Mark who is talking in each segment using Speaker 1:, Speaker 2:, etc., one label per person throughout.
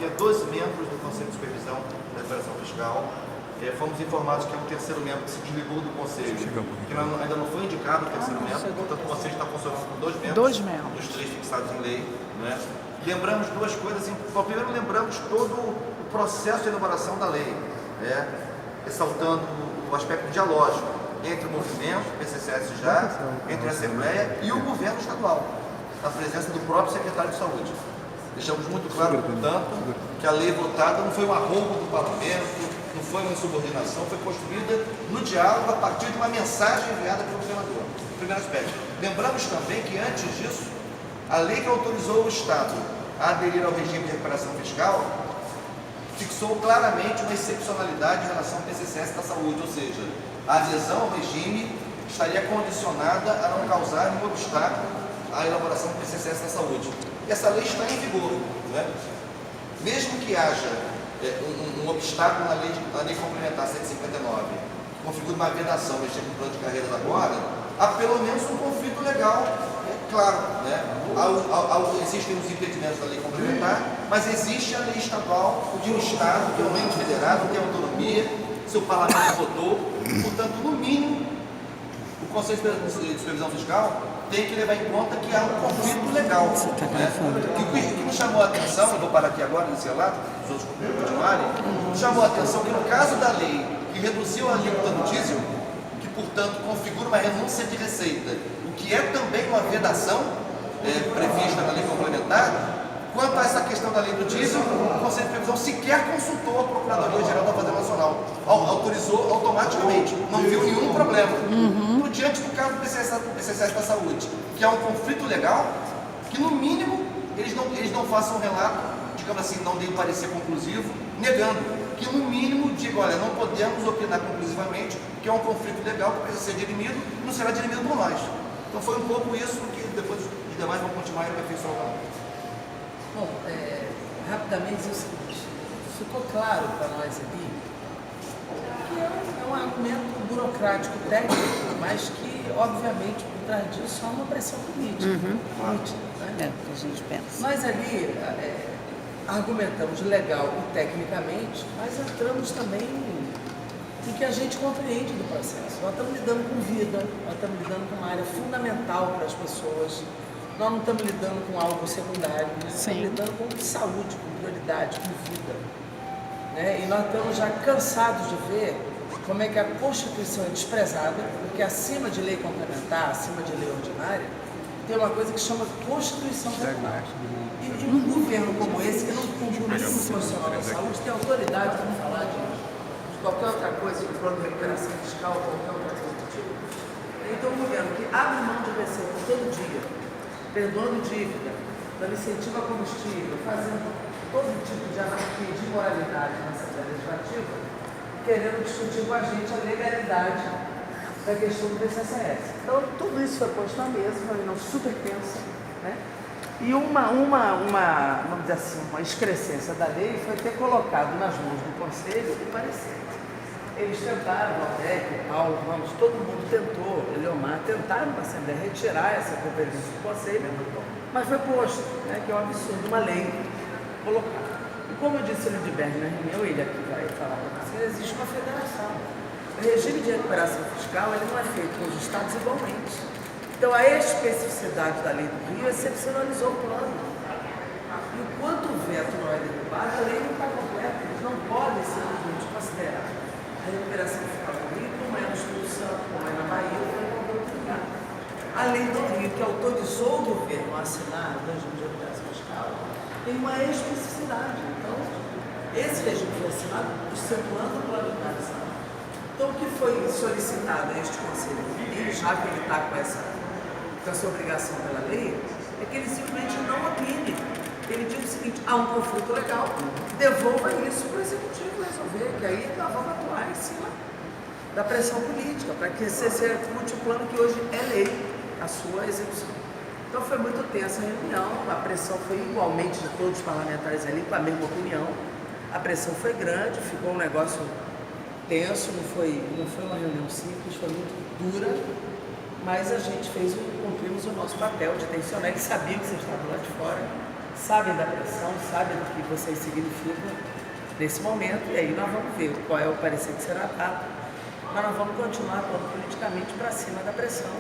Speaker 1: havia 12 membros do Conselho de Supervisão da Recuperação Fiscal. Fomos informados que é um terceiro membro que se desligou do Conselho, que ainda não foi indicado o terceiro membro, portanto o Conselho está funcionando com 2 membros, dos 3 fixados em lei. Né? Lembramos duas coisas. Primeiro, lembramos todo o processo de elaboração da lei, ressaltando o aspecto dialógico entre o movimento, o PCCS já, entre a Assembleia e o governo estadual, na presença do próprio secretário de Saúde. Deixamos muito claro, portanto, que a lei votada não foi um arroubo do parlamento, não foi uma insubordinação, foi construída no diálogo a partir de uma mensagem enviada pelo governador. Primeiro aspecto. Lembramos também que antes disso, a lei que autorizou o Estado a aderir ao regime de recuperação fiscal fixou claramente uma excepcionalidade em relação ao PCCS da saúde, ou seja, a adesão ao regime estaria condicionada a não causar nenhum obstáculo à elaboração do PCCS da saúde. E essa lei está em vigor. Né? Mesmo que haja um obstáculo na lei complementar 159, que configura uma vedação mexer com o plano de carreiras agora, há pelo menos um conflito legal, claro. Né? Existem os impedimentos da lei complementar, mas existe a lei estadual de um Estado, que é um ente federado, tem autonomia, seu parlamento votou, portanto, no mínimo, o Conselho de Supervisão Fiscal tem que levar em conta que há um conflito legal. Né? O que me chamou a atenção, vou parar aqui agora nesse relato, os outros continuarem, chamou a atenção que no caso da lei que reduziu a alíquota do diesel, que portanto configura uma renúncia de receita, o que é também uma vedação prevista na lei complementar, quanto a essa questão da lei do diesel, o Conselho de Previsão sequer consultou a Procuradoria-Geral da Fazenda Nacional. Autorizou automaticamente, não viu nenhum problema. Por diante do caso do PCCS da Saúde, que é um conflito legal, que no mínimo eles não façam um relato, digamos assim, não deem um parecer conclusivo, negando, que no mínimo digam, olha, não podemos opinar conclusivamente que é um conflito legal que precisa ser dirimido e não será dirimido por nós. Então foi um pouco isso que depois os demais vão continuar e aperfeiçoar.
Speaker 2: Bom, rapidamente é o seguinte, ficou claro para nós aqui que é um argumento burocrático, técnico, mas que, obviamente, por trás disso há uma pressão política. Né?
Speaker 3: É o que a gente pensa.
Speaker 2: Nós ali argumentamos legal e tecnicamente, mas entramos também em que a gente compreende do processo. Nós estamos lidando com vida, nós estamos lidando com uma área fundamental para as pessoas. Nós não estamos lidando com algo secundário, nós estamos lidando com saúde, com prioridade, com vida. Né? E nós estamos já cansados de ver como é que a Constituição é desprezada, porque acima de lei complementar, acima de lei ordinária, tem uma coisa que chama Constituição Federal. E um governo como esse, que não tem compromisso constitucional da saúde, tem autoridade para falar de qualquer outra coisa, de plano de recuperação fiscal, qualquer outra coisa do tipo. Então, um governo que abre mão de receita todo dia, perdoando dívida, dando incentivo a combustível, fazendo todo tipo de anarquia e de imoralidade na Assembleia Legislativa, querendo discutir com a gente a legalidade da questão do PCCS. Então, tudo isso foi posto na mesa, uma reunião super tensa, né? E vamos dizer assim, uma excrescência da lei foi ter colocado nas mãos do Conselho o parecer. Eles tentaram, o Valdec, o Paulo Ramos, todo mundo tentou, o Leomar, tentaram na Assembleia retirar essa competência do Conselho, mas foi posto, né, que é um absurdo, uma lei colocada. E como eu disse no Ludberg na reunião, ele aqui vai falar para vocês, existe uma federação. O regime de recuperação fiscal ele não é feito com os estados igualmente. Então a especificidade da lei do Rio excepcionalizou o plano. E o quanto o veto não é derrubado, a lei não está completa, eles não podem simplesmente considerar a recuperação fiscal do Rio como é no Espírito Santo, como é na Bahia, ou em qualquer outro lugar. A lei do Rio, que autorizou o governo a assinar o regime de recuperação fiscal, tem uma especificidade. Então, esse regime foi assinado excetuando o plano de saúde. Então, o que foi solicitado a este Conselho, já que ele está com essa obrigação pela lei, é que ele simplesmente não opine. Ele diz o seguinte, há um conflito legal, devolva isso para o Executivo resolver, que aí nós vamos atuar em cima da pressão política, para que se execute o plano que hoje é lei, a sua execução. Então foi muito tensa a reunião, a pressão foi igualmente de todos os parlamentares ali, com a mesma opinião, a pressão foi grande, ficou um negócio tenso, não foi uma reunião simples, foi muito dura, mas a gente cumprimos o nosso papel de tensionar, ele sabia que você estava lá de fora, sabem da pressão, sabem do que vocês significam nesse momento, e aí nós vamos ver qual é o parecer que será dado, mas nós vamos continuar atuando politicamente para cima da pressão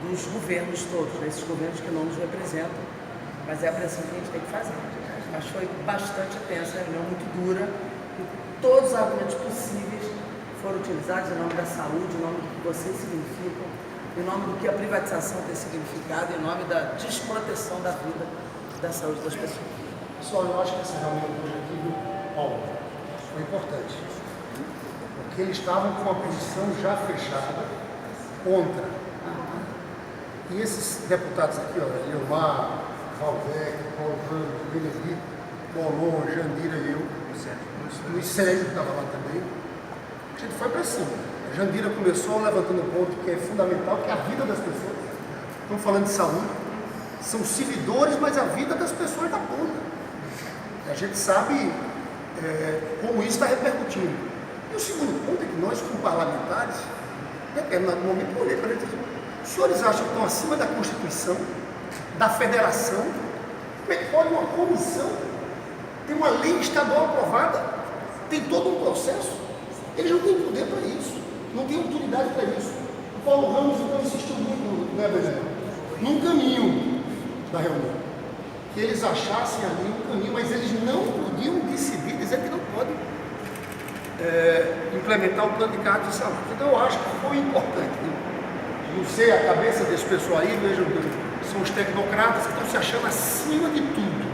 Speaker 2: dos governos todos, esses governos que não nos representam, mas é a pressão que a gente tem que fazer. Mas foi bastante tensa, a reunião muito dura, e todos os argumentos possíveis foram utilizados em nome da saúde, em nome do que vocês significam, em nome do que a privatização tem significado, em nome da desproteção da vida, da saúde das pessoas.
Speaker 4: Pessoal, eu acho que essa reunião hoje aqui do Paulo foi importante, porque eles estavam com uma posição já fechada contra. E esses deputados aqui, ó, Eliomar, Valdec, Paulo Ramos, Benedito, Bolon, Jandira e eu, Luiz Célio, que estava lá também, a gente foi para cima. A Jandira começou levantando um ponto que é fundamental, que é a vida das pessoas. Estamos falando de saúde, são servidores, mas a vida das pessoas da ponta. A gente sabe como isso está repercutindo. E o segundo ponto é que nós, como parlamentares, em determinado momento, olhei para eles, os senhores acham que estão acima da Constituição, da Federação? Como é que pode uma comissão ter uma lei estadual aprovada? Tem todo um processo. Eles não têm poder para isso, não têm autoridade para isso. O Paulo Ramos então insistiu muito, né, Benedito, num caminho da reunião. Que eles achassem ali um caminho, mas eles não podiam decidir, dizer que não podem implementar o plano de cargos de saúde. Então eu acho que foi importante. Não sei a cabeça desse pessoal aí, vejam bem, são os tecnocratas que estão se achando acima de tudo,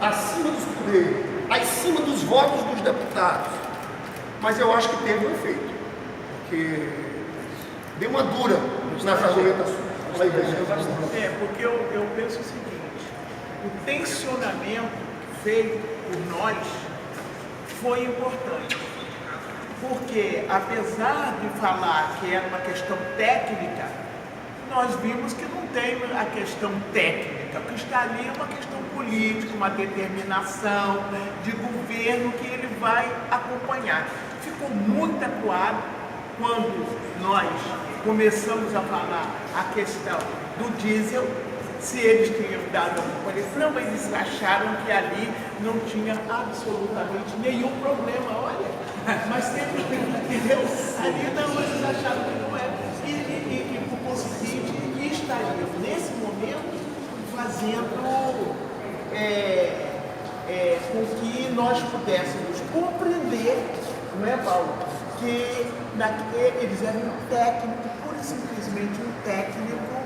Speaker 4: acima dos poderes, acima dos votos dos deputados. Mas eu acho que teve um efeito, porque deu uma dura nas argumentações.
Speaker 5: Porque eu penso o seguinte, o tensionamento feito por nós foi importante. Porque, apesar de falar que era uma questão técnica, nós vimos que não tem a questão técnica. O que está ali é uma questão política, uma determinação de governo que ele vai acompanhar. Ficou muito acuado quando nós começamos a falar a questão do diesel, se eles tinham dado alguma coisa. Não, mas eles acharam que ali não tinha absolutamente nenhum problema. Olha, mas sempre entendeu? Ali não, eles acharam que não era. E por conseguinte, estariam nesse momento fazendo com que nós pudéssemos compreender, não é, Paulo? Que eles eram um técnico, pura e simplesmente um técnico,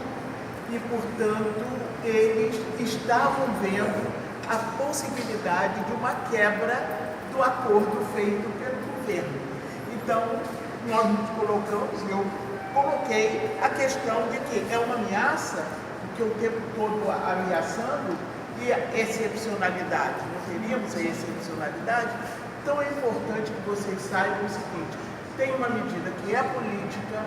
Speaker 5: e, portanto, eles estavam vendo a possibilidade de uma quebra do acordo feito pelo governo. Então, nós nos colocamos, eu coloquei a questão de que é uma ameaça, porque o tempo todo ameaçando, e a excepcionalidade, não teríamos a excepcionalidade. Então é importante que vocês saibam o seguinte, tem uma medida que é política,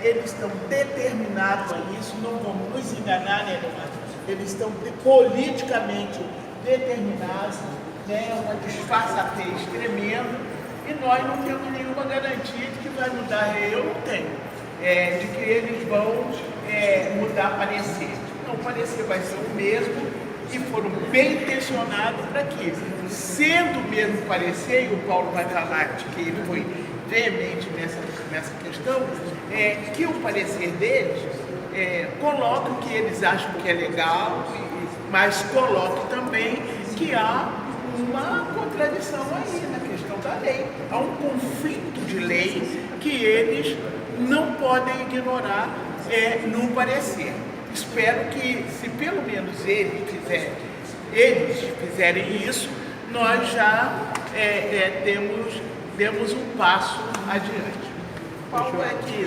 Speaker 5: eles estão determinados a isso, não vamos nos enganar, né, Leonardo? Eles estão politicamente determinados, né, uma disfarçatez tremenda, e nós não temos nenhuma garantia de que vai mudar, eu não tenho, de que eles vão mudar parecer. Não, o parecer vai ser o mesmo, e foram bem intencionados para que, sendo o mesmo parecer, e o Paulo vai falar de que ele foi veemente nessa questão, que o parecer deles coloca o que eles acham que é legal, mas coloca também que há uma contradição aí na questão da lei. Há um conflito de lei que eles não podem ignorar no parecer. Espero que, se pelo menos eles fizerem isso, nós já demos um passo adiante. Paulo é que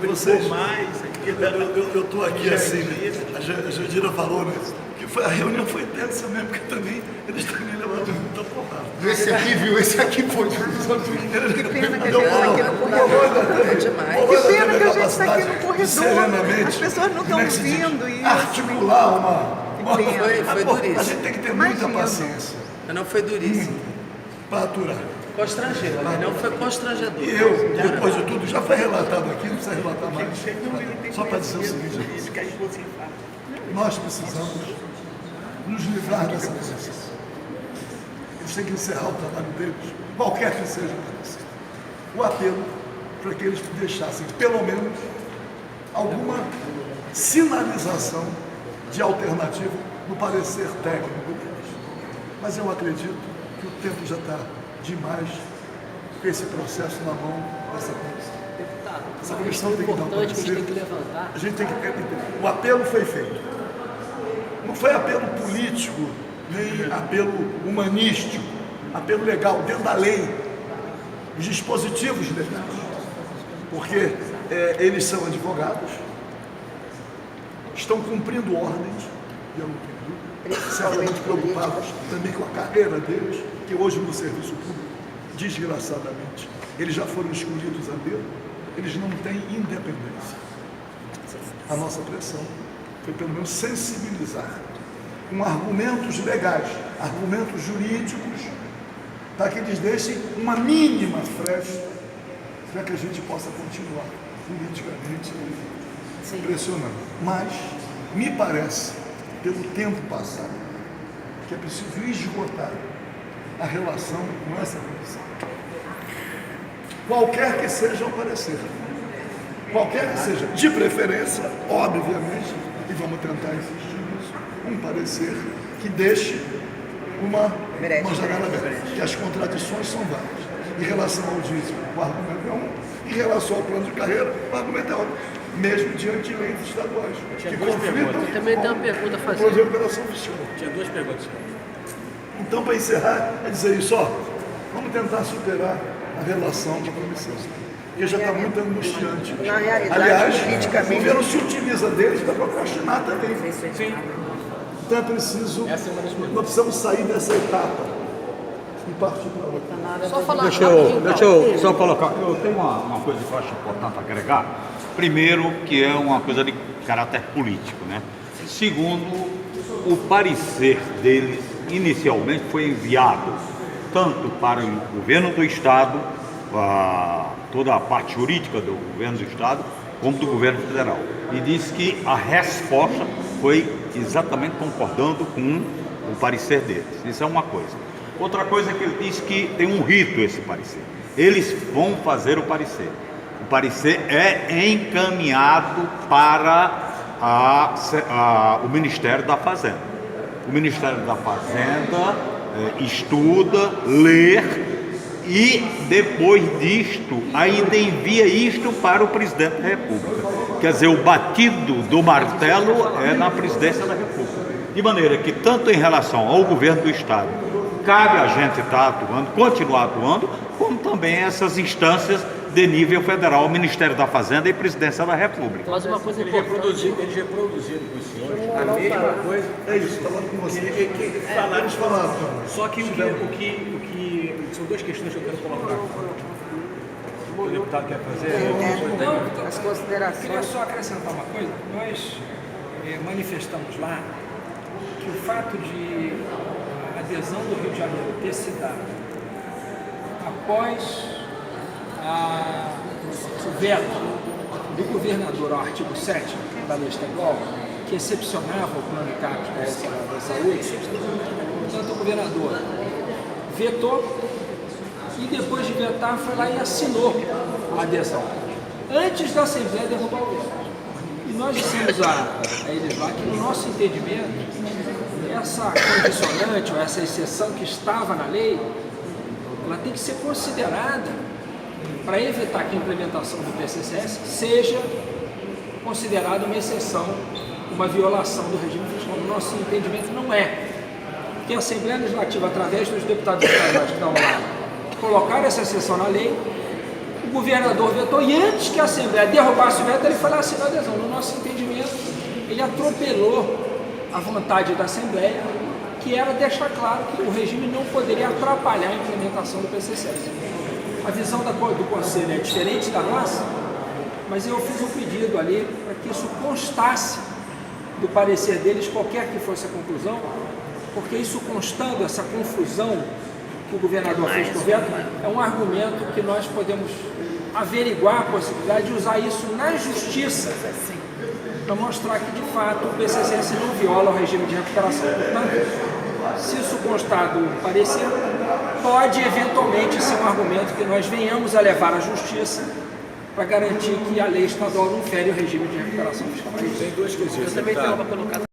Speaker 6: vocês,
Speaker 5: mais.
Speaker 6: Eu estou aqui assim, né? A Jandira falou, né? Que a reunião foi tensa mesmo, porque também eles também levaram muita porrada.
Speaker 4: Esse aqui, viu? Esse aqui foi.
Speaker 3: Que pena que a gente está aqui no corredor. É demais. Que pena que a gente está aqui no corredor. As pessoas não estão vindo. E
Speaker 6: articular uma
Speaker 3: foi duríssimo.
Speaker 6: A gente tem que ter muita paciência.
Speaker 3: Não, foi duríssimo.
Speaker 6: Para aturar.
Speaker 3: Constrangedor, não foi constrangedor.
Speaker 6: E eu, depois de tudo, já foi relatado aqui, não precisa relatar mais. Só para dizer o seguinte, nós precisamos nos livrar dessa posição. Eles têm que encerrar o trabalho deles, qualquer que seja o parecer. O apelo para que eles deixassem, pelo menos, alguma sinalização de alternativa no parecer técnico deles. Mas eu acredito que o tempo já está demais com esse processo na mão dessa comissão.
Speaker 7: Deputado,
Speaker 6: Essa comissão tem que dar um
Speaker 7: importante que a
Speaker 6: parecer.
Speaker 7: gente tem que levantar.
Speaker 6: A gente tem que entender. O apelo foi feito. Não foi apelo político, nem apelo humanístico, apelo legal, dentro da lei, os dispositivos legais. Porque eles são advogados, estão cumprindo ordens, e eu não tenho dúvida, certamente preocupados também com a carreira deles, que hoje no serviço público, desgraçadamente, eles já foram escolhidos a dedo, eles não têm independência. A nossa pressão foi pelo menos sensibilizar com argumentos legais, argumentos jurídicos, para que eles deixem uma mínima fresta para que a gente possa continuar politicamente pressionando. Mas me parece, pelo tempo passado, que é preciso esgotar a relação com essa comissão. Qualquer que seja o parecer, qualquer que seja, de preferência, obviamente, e vamos tentar insistir nisso, um parecer que deixe uma jogada aberta, que as contradições são várias. Em relação ao dízimo, o argumento é um, em relação ao plano de carreira, o argumento é outro, mesmo diante de leis estaduais, que conflitam
Speaker 7: Eu também tenho uma pergunta a
Speaker 6: com a
Speaker 7: fazer.
Speaker 6: operação fiscal.
Speaker 7: Tinha duas perguntas.
Speaker 6: Então, para encerrar, é dizer isso, ó, vamos tentar superar a relação com a comissão, porque já está muito angustiante.
Speaker 3: Na realidade,
Speaker 6: aliás,
Speaker 3: politicamente-
Speaker 6: o governo se utiliza deles para procrastinar também. Sim. Então é preciso, nós precisamos sair dessa etapa e partir para outra.
Speaker 7: Só falar
Speaker 8: Deixa eu só colocar, eu tenho uma coisa que eu acho importante agregar. Primeiro, que é uma coisa de caráter político, né? Segundo, o parecer deles inicialmente foi enviado tanto para o governo do Estado, toda a parte jurídica do governo do Estado, como do governo federal. E disse que a resposta foi exatamente concordando com o parecer deles. Isso é uma coisa. Outra coisa é que ele disse que tem um rito esse parecer. Eles vão fazer o parecer. O parecer é encaminhado para o Ministério da Fazenda. O Ministério da Fazenda estuda, lê e depois disto ainda envia isto para o Presidente da República. Quer dizer, o batido do martelo é na Presidência da República. De maneira que tanto em relação ao governo do Estado, cabe a gente estar atuando, continuar atuando, como também essas instâncias de nível federal, Ministério da Fazenda e Presidência da República.
Speaker 7: Mas uma coisa
Speaker 9: Eles
Speaker 7: importante.
Speaker 9: reproduziram com os senhores a mesma coisa.
Speaker 6: É isso, falando com vocês.
Speaker 9: Que falaram.
Speaker 6: Eles falaram.
Speaker 9: Só que são duas questões que eu quero colocar. O deputado quer fazer.
Speaker 3: As
Speaker 10: Eu queria
Speaker 3: considerações.
Speaker 10: só acrescentar uma coisa. Nós manifestamos lá que o fato de a adesão do Rio de Janeiro ter se dado após o veto do governador ao artigo 7º da lei estadual, que excepcionava o plano de CAPES da saúde, portanto o governador vetou e depois de vetar foi lá e assinou a adesão, antes da Assembleia derrubar o veto. E nós dissemos a eles lá que, no nosso entendimento, essa condicionante ou essa exceção que estava na lei, ela tem que ser considerada para evitar que a implementação do PCCS seja considerada uma exceção, uma violação do regime fiscal. No nosso entendimento não é. Porque a Assembleia Legislativa, através dos deputados estaduais que estão lá, colocaram essa exceção na lei, o governador vetou e antes que a Assembleia derrubasse o veto, ele foi lá assinar a adesão. No nosso entendimento, ele atropelou a vontade da Assembleia, que era deixar claro que o regime não poderia atrapalhar a implementação do PCCS. A visão do Conselho é diferente da nossa, mas eu fiz um pedido ali para que isso constasse do parecer deles, qualquer que fosse a conclusão, porque isso constando, essa confusão que o governador fez com o veto, é um argumento que nós podemos averiguar a possibilidade de usar isso na justiça para mostrar que, de fato, o BCCS não viola o regime de recuperação. Portanto, se isso constar do parecer, pode eventualmente ser um argumento que nós venhamos a levar à justiça para garantir que a lei estadual não fere o regime de recuperação fiscal.
Speaker 9: Tem duas coisinhas.
Speaker 2: Eu também tenho uma para colocar.